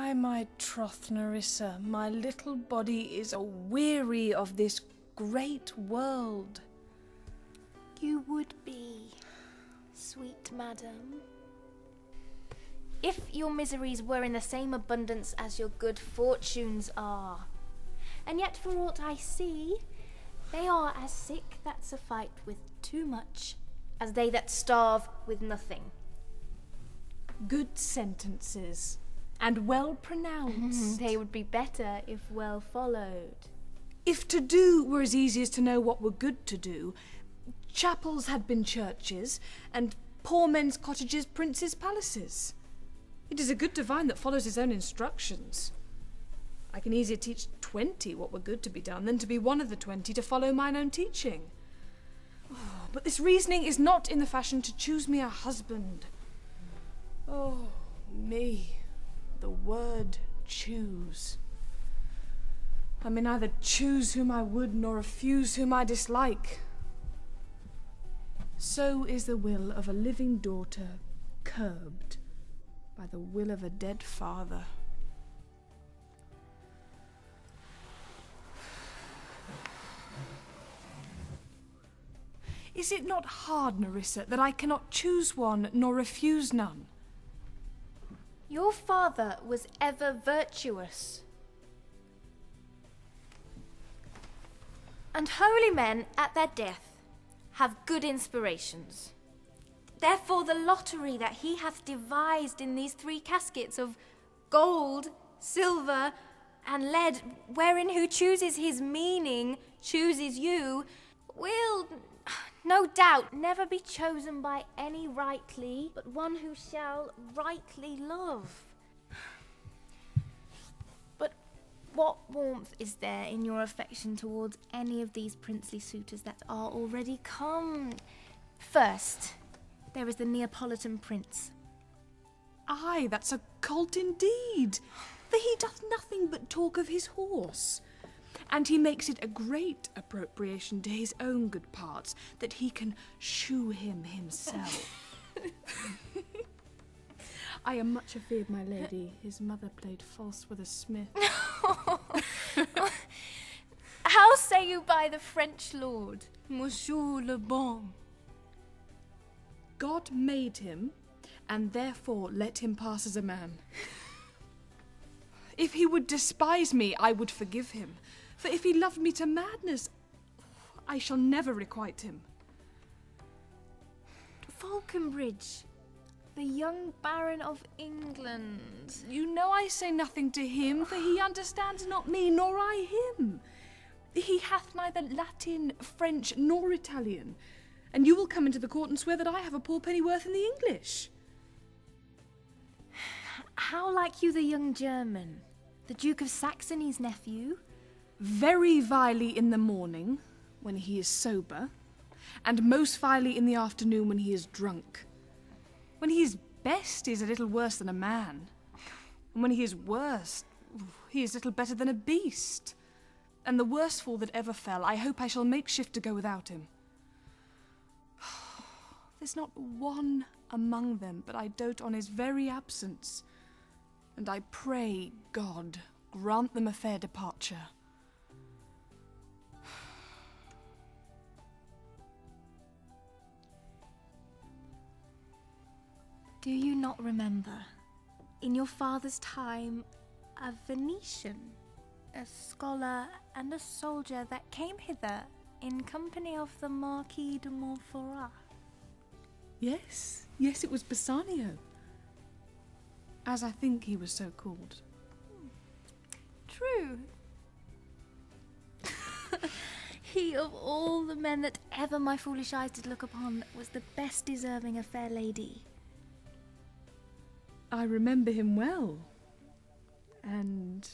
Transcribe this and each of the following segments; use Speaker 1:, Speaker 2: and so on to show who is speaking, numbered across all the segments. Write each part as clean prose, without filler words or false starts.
Speaker 1: By my troth, Nerissa, my little body is a-weary of this great world.
Speaker 2: You would be, sweet madam, if your miseries were in the same abundance as your good fortunes are. And yet, for aught I see, they are as sick that surfeit with too much as they that starve with nothing.
Speaker 1: Good sentences, and well pronounced.
Speaker 2: They would be better if well followed.
Speaker 1: If to do were as easy as to know what were good to do, chapels had been churches, and poor men's cottages princes' palaces. It is a good divine that follows his own instructions. I can easier teach 20 what were good to be done than to be one of the 20 to follow mine own teaching. Oh, but this reasoning is not in the fashion to choose me a husband. Oh, me, the word choose. I may neither choose whom I would nor refuse whom I dislike. So is the will of a living daughter curbed by the will of a dead father. Is it not hard, Nerissa, that I cannot choose one nor refuse none?
Speaker 2: Your father was ever virtuous. And holy men at their death have good inspirations. Therefore the lottery that he hath devised in these 3 caskets of gold, silver, and lead, wherein who chooses his meaning, chooses you, will, no doubt, never be chosen by any rightly, but one who shall rightly love. But what warmth is there in your affection towards any of these princely suitors that are already come? First, there is the Neapolitan prince.
Speaker 1: Aye, that's a colt indeed, for he doth nothing but talk of his horse. And he makes it a great appropriation to his own good parts, that he can shoe him himself. I am much afeard, my lady, his mother played false with a smith.
Speaker 2: How say you by the French lord, Monsieur le Bon?
Speaker 1: God made him, and therefore let him pass as a man. If he would despise me, I would forgive him. For if he loved me to madness, I shall never requite him.
Speaker 2: Falconbridge, the young Baron of England.
Speaker 1: You know I say nothing to him, for he understands not me, nor I him. He hath neither Latin, French, nor Italian, and you will come into the court and swear that I have a poor pennyworth in the English.
Speaker 2: How like you the young German, the Duke of Saxony's nephew?
Speaker 1: Very vilely in the morning, when he is sober, and most vilely in the afternoon when he is drunk. When he is best, he is a little worse than a man. And when he is worst, he is little better than a beast. And the worst fall that ever fell, I hope I shall make shift to go without him. There's not one among them but I dote on his very absence, and I pray God grant them a fair departure.
Speaker 2: Do you not remember, in your father's time, a Venetian, a scholar and a soldier that came hither in company of the Marquis de Montferrat?
Speaker 1: Yes, it was Bassanio, as I think he was so called.
Speaker 2: True. He of all the men that ever my foolish eyes did look upon was the best deserving a fair lady.
Speaker 1: I remember him well, and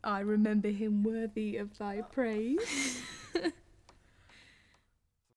Speaker 1: I remember him worthy of thy praise.